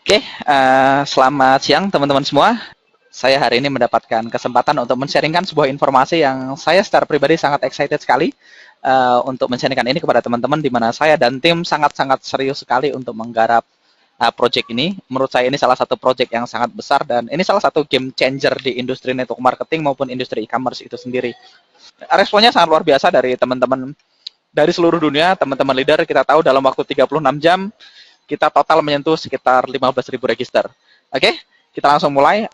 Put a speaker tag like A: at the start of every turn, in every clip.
A: Oke, selamat siang teman-teman semua. Saya hari ini mendapatkan kesempatan untuk men-sharingkan sebuah informasi yang saya secara pribadi sangat excited sekali untuk men-sharingkan ini kepada teman-teman, di mana saya dan tim sangat-sangat serius sekali untuk menggarap project ini. Menurut saya ini salah satu project yang sangat besar dan ini salah satu game changer di industri network marketing maupun industri e-commerce itu sendiri. Responnya sangat luar biasa dari teman-teman dari seluruh dunia, teman-teman leader. Kita tahu dalam waktu 36 jam kita total menyentuh sekitar 15.000 register. Oke, kita langsung mulai.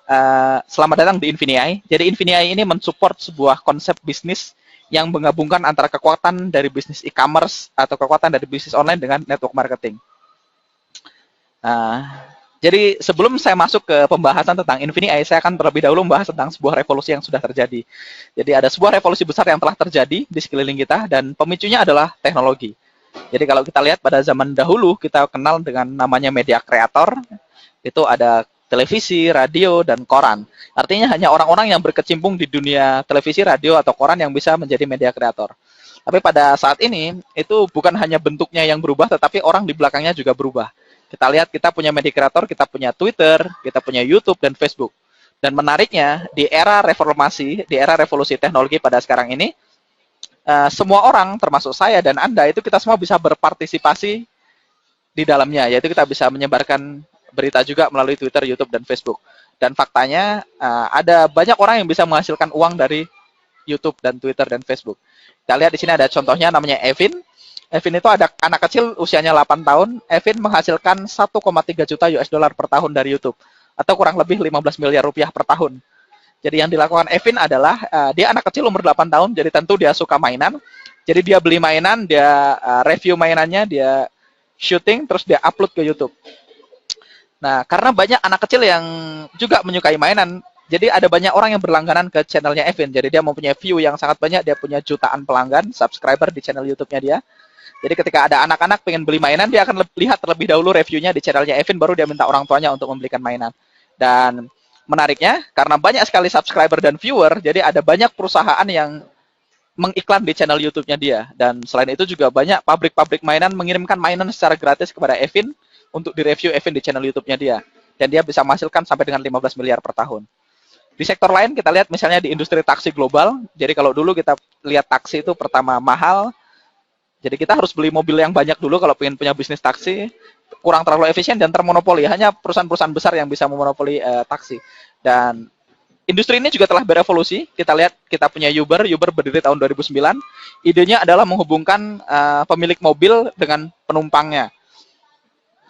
A: Selamat datang di Infinii. Jadi Infinii ini mensupport sebuah konsep bisnis yang menggabungkan antara kekuatan dari bisnis e-commerce atau kekuatan dari bisnis online dengan network marketing. Uh, jadi sebelum saya masuk ke pembahasan tentang Infinii, saya akan terlebih dahulu membahas tentang sebuah revolusi yang sudah terjadi. Jadi ada sebuah revolusi besar yang telah terjadi di sekeliling kita dan pemicunya adalah teknologi. Jadi kalau kita lihat pada zaman dahulu, kita kenal dengan namanya media kreator, itu ada televisi, radio, dan koran. Artinya hanya orang-orang yang berkecimpung di dunia televisi, radio, atau koran yang bisa menjadi media kreator. Tapi pada saat ini, itu bukan hanya bentuknya yang berubah, tetapi orang di belakangnya juga berubah. Kita lihat, kita punya media kreator, kita punya Twitter, kita punya YouTube, dan Facebook. Dan menariknya, di era reformasi, di era revolusi teknologi pada sekarang ini, semua orang, termasuk saya dan Anda, itu kita semua bisa berpartisipasi di dalamnya, yaitu kita bisa menyebarkan berita juga melalui Twitter, YouTube, dan Facebook. Dan faktanya, ada banyak orang yang bisa menghasilkan uang dari YouTube dan Twitter dan Facebook. Kita lihat di sini ada contohnya namanya Evin. Evin itu ada anak kecil usianya 8 tahun. Evin menghasilkan 1,3 juta US dollar per tahun dari YouTube, atau kurang lebih 15 miliar rupiah per tahun. Jadi yang dilakukan Evin adalah dia anak kecil umur 8 tahun, jadi tentu dia suka mainan. Jadi dia beli mainan, dia review mainannya, dia shooting, terus dia upload ke YouTube. Nah, karena banyak anak kecil yang juga menyukai mainan, jadi ada banyak orang yang berlangganan ke channelnya Evin. Jadi dia mempunyai view yang sangat banyak, dia punya jutaan pelanggan, subscriber di channel YouTube-nya dia. Jadi ketika ada anak-anak pengen beli mainan, dia akan lihat terlebih dahulu reviewnya di channelnya Evin, baru dia minta orang tuanya untuk membelikan mainan. Dan menariknya, karena banyak sekali subscriber dan viewer, jadi ada banyak perusahaan yang mengiklan di channel YouTube-nya dia. Dan selain itu juga banyak pabrik-pabrik mainan mengirimkan mainan secara gratis kepada Evin untuk direview Evin di channel YouTube-nya dia. Dan dia bisa menghasilkan sampai dengan 15 miliar per tahun. Di sektor lain kita lihat misalnya di industri taksi global. Jadi kalau dulu kita lihat taksi itu pertama mahal. Jadi kita harus beli mobil yang banyak dulu kalau pengen punya bisnis taksi. Kurang terlalu efisien dan termonopoli. Hanya perusahaan-perusahaan besar yang bisa memonopoli taksi. Dan industri ini juga telah berevolusi. Kita lihat kita punya Uber. Uber berdiri tahun 2009. Idenya adalah menghubungkan pemilik mobil dengan penumpangnya.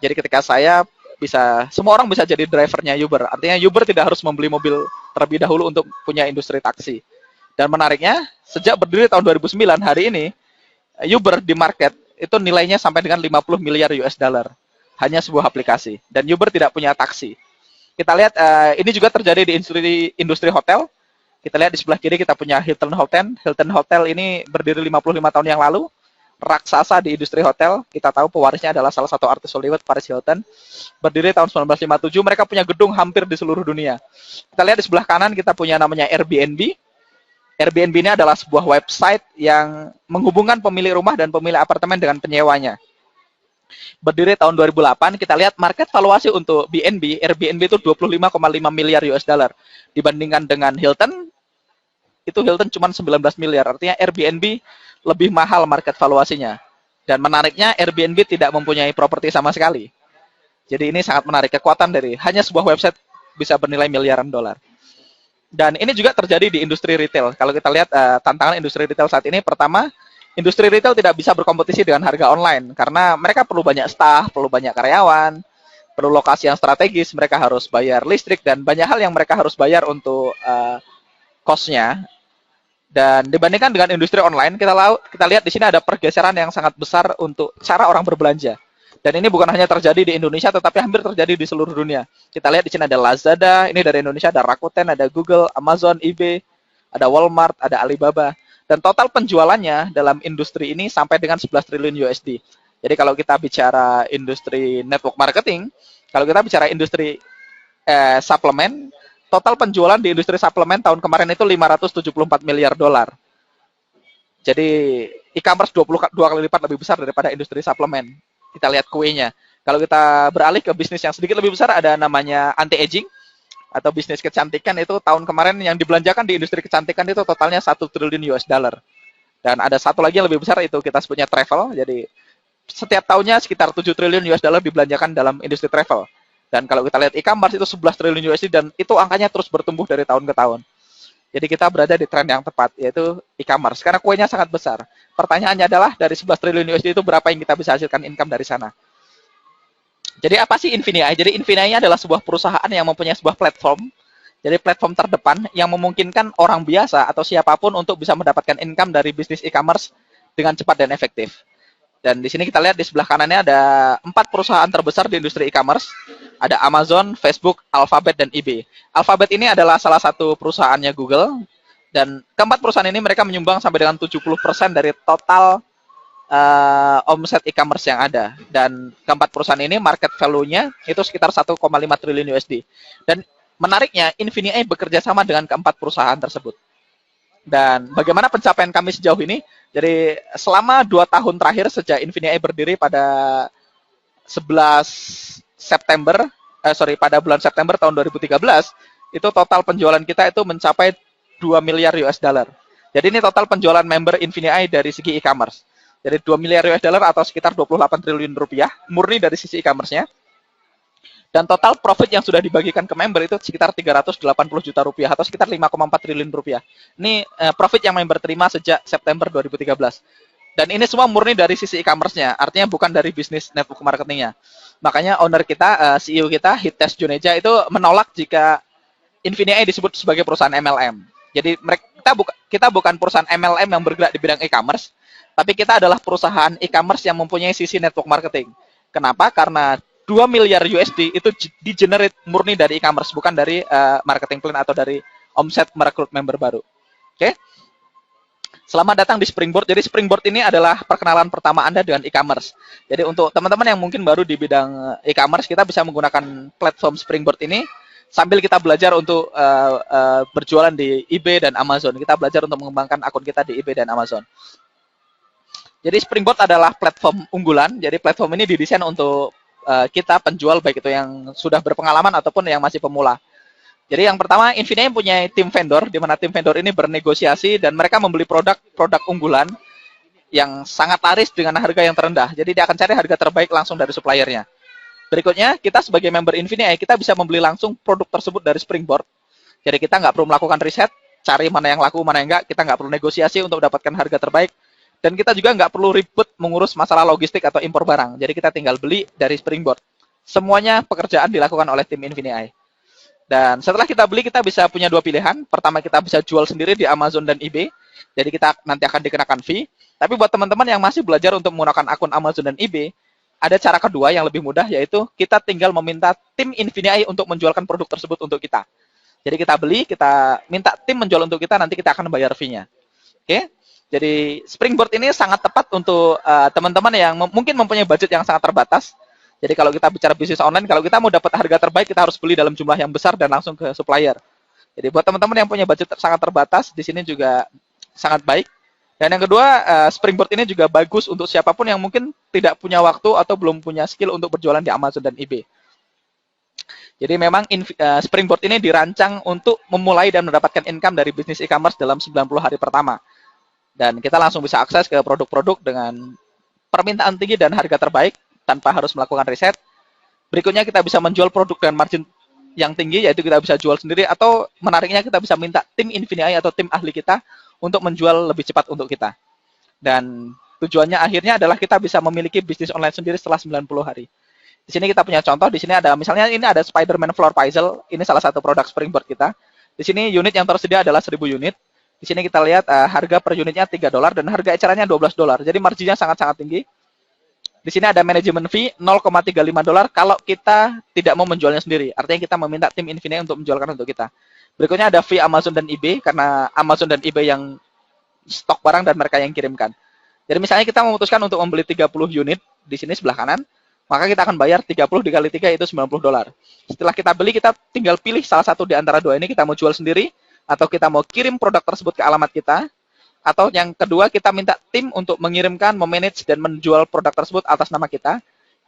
A: Jadi ketika saya bisa, semua orang bisa jadi drivernya Uber. Artinya Uber tidak harus membeli mobil terlebih dahulu untuk punya industri taksi. Dan menariknya, sejak berdiri tahun 2009, hari ini, Uber di market itu nilainya sampai dengan 50 miliar US dollar. Hanya sebuah aplikasi. Dan Uber tidak punya taksi. Kita lihat ini juga terjadi di industri hotel. Kita lihat di sebelah kiri kita punya Hilton Hotel. Hilton Hotel ini berdiri 55 tahun yang lalu. Raksasa di industri hotel. Kita tahu pewarisnya adalah salah satu artis Hollywood, Paris Hilton. Berdiri tahun 1957. Mereka punya gedung hampir di seluruh dunia. Kita lihat di sebelah kanan kita punya namanya Airbnb. Airbnb ini adalah sebuah website yang menghubungkan pemilik rumah dan pemilik apartemen dengan penyewanya. Berdiri tahun 2008, kita lihat market valuasi untuk Airbnb itu 25,5 miliar US dollar. Dibandingkan dengan Hilton, itu Hilton cuma 19 miliar. Artinya Airbnb lebih mahal market valuasinya. Dan menariknya Airbnb tidak mempunyai properti sama sekali. Jadi ini sangat menarik. Kekuatan dari hanya sebuah website bisa bernilai miliaran dolar. Dan ini juga terjadi di industri retail. Kalau kita lihat tantangan industri retail saat ini, pertama, industri retail tidak bisa berkompetisi dengan harga online karena mereka perlu banyak staff, perlu banyak karyawan, perlu lokasi yang strategis, mereka harus bayar listrik dan banyak hal yang mereka harus bayar untuk cost-nya. Dan dibandingkan dengan industri online, kita lihat di sini ada pergeseran yang sangat besar untuk cara orang berbelanja. Dan ini bukan hanya terjadi di Indonesia, tetapi hampir terjadi di seluruh dunia. Kita lihat di sini ada Lazada, ini dari Indonesia ada Rakuten, ada Google, Amazon, eBay, ada Walmart, ada Alibaba. Dan total penjualannya dalam industri ini sampai dengan 11 triliun USD. Jadi kalau kita bicara industri network marketing, kalau kita bicara industri suplemen, total penjualan di industri suplemen tahun kemarin itu 574 miliar dolar. Jadi e-commerce 22 kali lipat lebih besar daripada industri suplemen. Kita lihat kuenya. Kalau kita beralih ke bisnis yang sedikit lebih besar, ada namanya anti-aging atau bisnis kecantikan. Itu tahun kemarin yang dibelanjakan di industri kecantikan itu totalnya 1 triliun US dollar. Dan ada satu lagi yang lebih besar, itu kita sebutnya travel. Jadi setiap tahunnya sekitar 7 triliun US dollar dibelanjakan dalam industri travel. Dan kalau kita lihat e-commerce itu 11 triliun USD dan itu angkanya terus bertumbuh dari tahun ke tahun. Jadi kita berada di tren yang tepat, yaitu e-commerce. Karena kuenya sangat besar. Pertanyaannya adalah dari 11 triliun USD itu berapa yang kita bisa hasilkan income dari sana. Jadi apa sih Infinii? Jadi Infinii adalah sebuah perusahaan yang mempunyai sebuah platform. Jadi platform terdepan yang memungkinkan orang biasa atau siapapun untuk bisa mendapatkan income dari bisnis e-commerce dengan cepat dan efektif. Dan di sini kita lihat di sebelah kanannya ada 4 perusahaan terbesar di industri e-commerce. Ada Amazon, Facebook, Alphabet, dan eBay. Alphabet ini adalah salah satu perusahaannya Google. Dan keempat perusahaan ini mereka menyumbang sampai dengan 70% dari total omset e-commerce yang ada. Dan keempat perusahaan ini market value-nya itu sekitar 1,5 triliun USD. Dan menariknya, Infinii bekerja sama dengan keempat perusahaan tersebut. Dan bagaimana pencapaian kami sejauh ini? Jadi selama 2 tahun terakhir sejak Infinii berdiri pada 11 September, pada bulan September tahun 2013, itu total penjualan kita itu mencapai 2 miliar US dollar. Jadi ini total penjualan member Infinii dari segi e-commerce. Jadi 2 miliar US dollar atau sekitar 28 triliun rupiah murni dari sisi e-commerce-nya. Dan total profit yang sudah dibagikan ke member itu sekitar 380 juta rupiah atau sekitar 5,4 triliun rupiah. Ini profit yang member terima sejak September 2013. Dan ini semua murni dari sisi e-commerce-nya, artinya bukan dari bisnis network marketing-nya. Makanya owner kita, CEO kita, Hitesh Juneja itu menolak jika Infinii disebut sebagai perusahaan MLM. Jadi kita bukan perusahaan MLM yang bergerak di bidang e-commerce, tapi kita adalah perusahaan e-commerce yang mempunyai sisi network marketing. Kenapa? Karena 2 miliar USD itu di-generate murni dari e-commerce, bukan dari marketing plan atau dari omset merekrut member baru. Oke? Selamat datang di Springboard. Jadi Springboard ini adalah perkenalan pertama Anda dengan e-commerce. Jadi untuk teman-teman yang mungkin baru di bidang e-commerce, kita bisa menggunakan platform Springboard ini sambil kita belajar untuk berjualan di eBay dan Amazon. Kita belajar untuk mengembangkan akun kita di eBay dan Amazon. Jadi Springboard adalah platform unggulan. Jadi platform ini didesain untuk kita penjual, baik itu yang sudah berpengalaman ataupun yang masih pemula. Jadi yang pertama, Infinii punya tim vendor, di mana tim vendor ini bernegosiasi dan mereka membeli produk unggulan yang sangat laris dengan harga yang terendah. Jadi dia akan cari harga terbaik langsung dari suppliernya. Berikutnya, kita sebagai member Infinii, kita bisa membeli langsung produk tersebut dari Springboard. Jadi kita nggak perlu melakukan riset, cari mana yang laku, mana yang enggak. Kita nggak perlu negosiasi untuk mendapatkan harga terbaik. Dan kita juga nggak perlu ribet mengurus masalah logistik atau impor barang. Jadi kita tinggal beli dari Springboard. Semuanya pekerjaan dilakukan oleh tim Infinii. Dan setelah kita beli, kita bisa punya 2 pilihan. Pertama, kita bisa jual sendiri di Amazon dan eBay. Jadi kita nanti akan dikenakan fee. Tapi buat teman-teman yang masih belajar untuk menggunakan akun Amazon dan eBay, ada cara kedua yang lebih mudah, yaitu kita tinggal meminta tim Infinii untuk menjualkan produk tersebut untuk kita. Jadi kita beli, kita minta tim menjual untuk kita, nanti kita akan bayar fee-nya. Oke? Jadi Springboard ini sangat tepat untuk teman-teman yang mungkin mempunyai budget yang sangat terbatas. Jadi kalau kita bicara bisnis online, kalau kita mau dapat harga terbaik, kita harus beli dalam jumlah yang besar dan langsung ke supplier. Jadi buat teman-teman yang punya budget sangat terbatas, di sini juga sangat baik. Dan yang kedua, Springboard ini juga bagus untuk siapapun yang mungkin tidak punya waktu atau belum punya skill untuk berjualan di Amazon dan eBay. Jadi memang Springboard ini dirancang untuk memulai dan mendapatkan income dari bisnis e-commerce dalam 90 hari pertama. Dan kita langsung bisa akses ke produk-produk dengan permintaan tinggi dan harga terbaik tanpa harus melakukan riset. Berikutnya kita bisa menjual produk dengan margin yang tinggi, yaitu kita bisa jual sendiri, atau menariknya kita bisa minta tim Infinii atau tim ahli kita untuk menjual lebih cepat untuk kita. Dan tujuannya akhirnya adalah kita bisa memiliki bisnis online sendiri setelah 90 hari. Di sini kita punya contoh, di sini ada misalnya ini ada Spider-Man Floor Puzzle, ini salah satu produk Springboard kita. Di sini unit yang tersedia adalah 1000 unit. Di sini kita lihat harga per unitnya $3 dan harga ecerannya $12. Jadi marginnya sangat-sangat tinggi. Di sini ada manajemen fee $0,35 kalau kita tidak mau menjualnya sendiri. Artinya kita meminta tim Infinii untuk menjualkan untuk kita. Berikutnya ada fee Amazon dan eBay, karena Amazon dan eBay yang stok barang dan mereka yang kirimkan. Jadi misalnya kita memutuskan untuk membeli 30 unit di sini sebelah kanan, maka kita akan bayar 30 dikali 3 itu $90. Setelah kita beli, kita tinggal pilih salah satu di antara dua ini, kita mau jual sendiri atau kita mau kirim produk tersebut ke alamat kita. Atau yang kedua, kita minta tim untuk mengirimkan, memanage, dan menjual produk tersebut atas nama kita.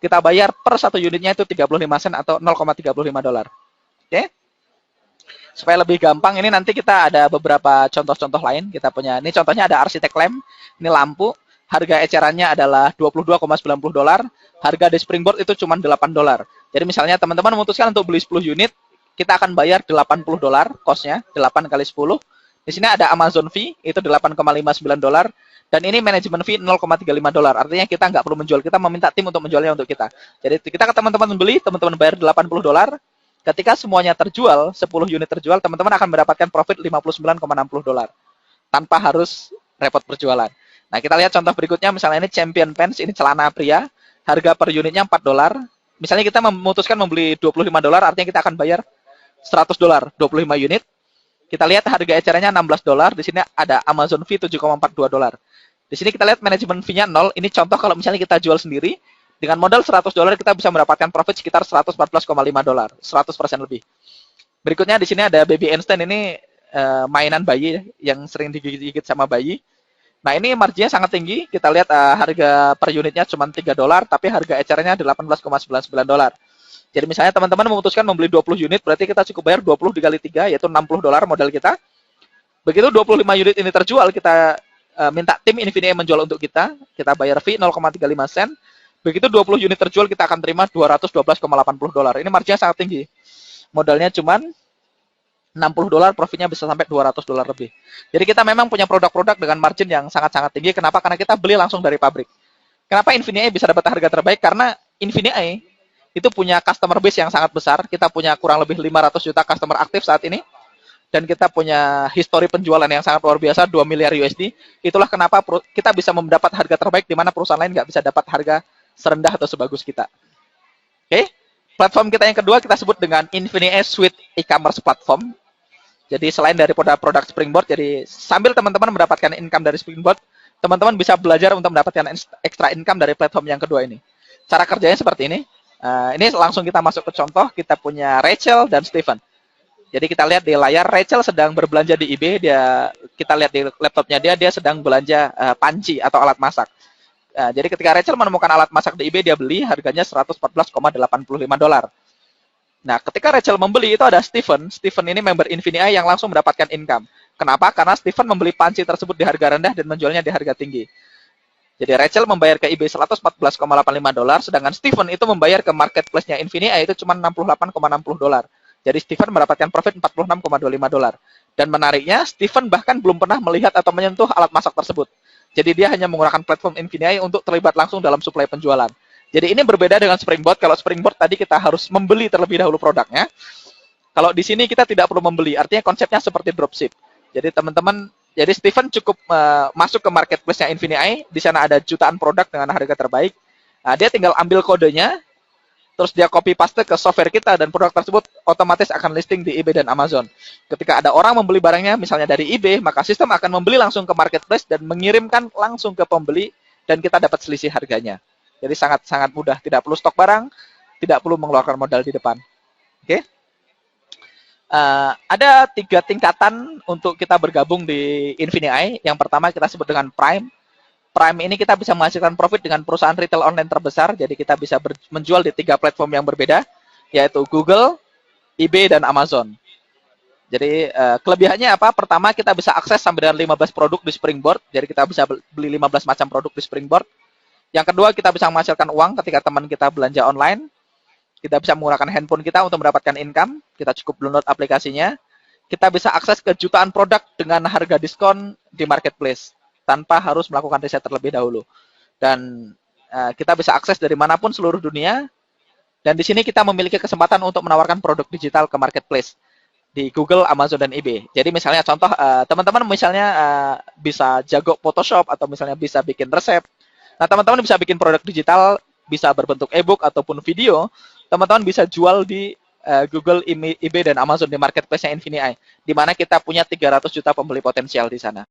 A: kita bayar per satu unitnya itu 35 sen atau 0,35 dolar. Oke? Supaya lebih gampang, ini nanti kita ada beberapa contoh-contoh lain. Kita punya, ini contohnya ada arsitek lem, ini lampu, harga ecerannya adalah 22,90 dolar, harga di Springboard itu cuma 8 dolar. Jadi misalnya teman-teman memutuskan untuk beli 10 unit, kita akan bayar 80 dolar cost-nya, 8 kali 10. Di sini ada Amazon fee, itu 8,59 dolar, dan ini manajemen fee 0,35 dolar. Artinya kita nggak perlu menjual, kita meminta tim untuk menjualnya untuk kita. Jadi kita ke teman-teman beli, teman-teman bayar 80 dolar, ketika semuanya terjual, 10 unit terjual, teman-teman akan mendapatkan profit 59,60 dolar tanpa harus repot berjualan. Nah, kita lihat contoh berikutnya, misalnya ini Champion Pants, ini celana pria, harga per unitnya 4 dolar. Misalnya kita memutuskan membeli 25 dolar, artinya kita akan bayar 100 dolar, 25 unit. Kita lihat harga ecerannya 16 dolar, di sini ada Amazon fee 7,42 dolar. Di sini kita lihat manajemen fee-nya 0, ini contoh kalau misalnya kita jual sendiri, dengan modal 100 dolar kita bisa mendapatkan profit sekitar 114,5 dolar, 100% lebih. Berikutnya di sini ada Baby Einstein, ini mainan bayi yang sering digigit-gigit sama bayi. Nah, ini marginnya sangat tinggi. Kita lihat harga per unitnya cuma 3 dolar, tapi harga ecernya 18,99 dolar. Jadi misalnya teman-teman memutuskan membeli 20 unit, berarti kita cukup bayar 20 dikali 3, yaitu 60 dolar modal kita. Begitu 25 unit ini terjual, kita minta tim Infinity menjual untuk kita bayar fee 0,35 sen. Begitu 20 unit terjual, kita akan terima 212,80 dolar. Ini marginnya sangat tinggi. Modalnya cuma 60 dolar, profitnya bisa sampai 200 dolar lebih. Jadi kita memang punya produk-produk dengan margin yang sangat-sangat tinggi. Kenapa? Karena kita beli langsung dari pabrik. Kenapa Infinity bisa dapat harga terbaik? Karena Infinity itu punya customer base yang sangat besar. Kita punya kurang lebih 500 juta customer aktif saat ini. Dan kita punya histori penjualan yang sangat luar biasa, 2 miliar USD. Itulah kenapa kita bisa mendapat harga terbaik di mana perusahaan lain nggak bisa dapat harga serendah atau sebagus kita. Oke, platform kita yang kedua kita sebut dengan Infinity Suite e-commerce platform. Jadi selain dari produk Springboard, jadi sambil teman-teman mendapatkan income dari Springboard, teman-teman bisa belajar untuk mendapatkan extra income dari platform yang kedua ini. Cara kerjanya seperti ini. Ini langsung kita masuk ke contoh. Kita punya Rachel dan Stephen. Jadi kita lihat di layar, Rachel sedang berbelanja di eBay. Kita lihat di laptopnya dia sedang belanja panci atau alat masak. Jadi ketika Rachel menemukan alat masak di eBay, dia beli, harganya 114,85 dolar. Nah, ketika Rachel membeli, itu ada Stephen. Stephen ini member Infinity yang langsung mendapatkan income. Kenapa? Karena Stephen membeli panci tersebut di harga rendah dan menjualnya di harga tinggi. Jadi Rachel membayar ke eBay 114,85 dolar, sedangkan Stephen itu membayar ke marketplace-nya Infinity itu cuma 68,60 dolar. Jadi Stephen mendapatkan profit 46,25 dolar. Dan menariknya, Stephen bahkan belum pernah melihat atau menyentuh alat masak tersebut. Jadi dia hanya menggunakan platform Infinity untuk terlibat langsung dalam suplai penjualan. Jadi ini berbeda dengan Springboard. Kalau Springboard tadi kita harus membeli terlebih dahulu produknya. Kalau di sini kita tidak perlu membeli. Artinya konsepnya seperti dropship. Jadi teman-teman, jadi Stephen cukup masuk ke marketplace-nya Infinity. Di sana ada jutaan produk dengan harga terbaik. Nah, dia tinggal ambil kodenya, terus dia copy paste ke software kita, dan produk tersebut otomatis akan listing di eBay dan Amazon. Ketika ada orang membeli barangnya misalnya dari eBay, maka sistem akan membeli langsung ke marketplace dan mengirimkan langsung ke pembeli, dan kita dapat selisih harganya. Jadi sangat-sangat mudah, tidak perlu stok barang, tidak perlu mengeluarkan modal di depan. Oke? Ada 3 tingkatan untuk kita bergabung di Infinity. Yang pertama kita sebut dengan Prime. Prime ini kita bisa menghasilkan profit dengan perusahaan retail online terbesar. Jadi kita bisa menjual di 3 platform yang berbeda, yaitu Google, eBay, dan Amazon. Jadi kelebihannya apa? Pertama, kita bisa akses sampai dengan 15 produk di Springboard. Jadi kita bisa beli 15 macam produk di Springboard. Yang kedua, kita bisa menghasilkan uang ketika teman kita belanja online. Kita bisa menggunakan handphone kita untuk mendapatkan income. Kita cukup download aplikasinya. Kita bisa akses ke jutaan produk dengan harga diskon di marketplace, tanpa harus melakukan riset terlebih dahulu. Dan kita bisa akses dari manapun seluruh dunia. Dan di sini kita memiliki kesempatan untuk menawarkan produk digital ke marketplace di Google, Amazon, dan eBay. Jadi misalnya contoh, teman-teman misalnya bisa jago Photoshop atau misalnya bisa bikin resep. Nah, teman-teman bisa bikin produk digital, bisa berbentuk e-book ataupun video. Teman-teman bisa jual di Google, eBay, dan Amazon di marketplace-nya Infinity, di mana kita punya 300 juta pembeli potensial di sana.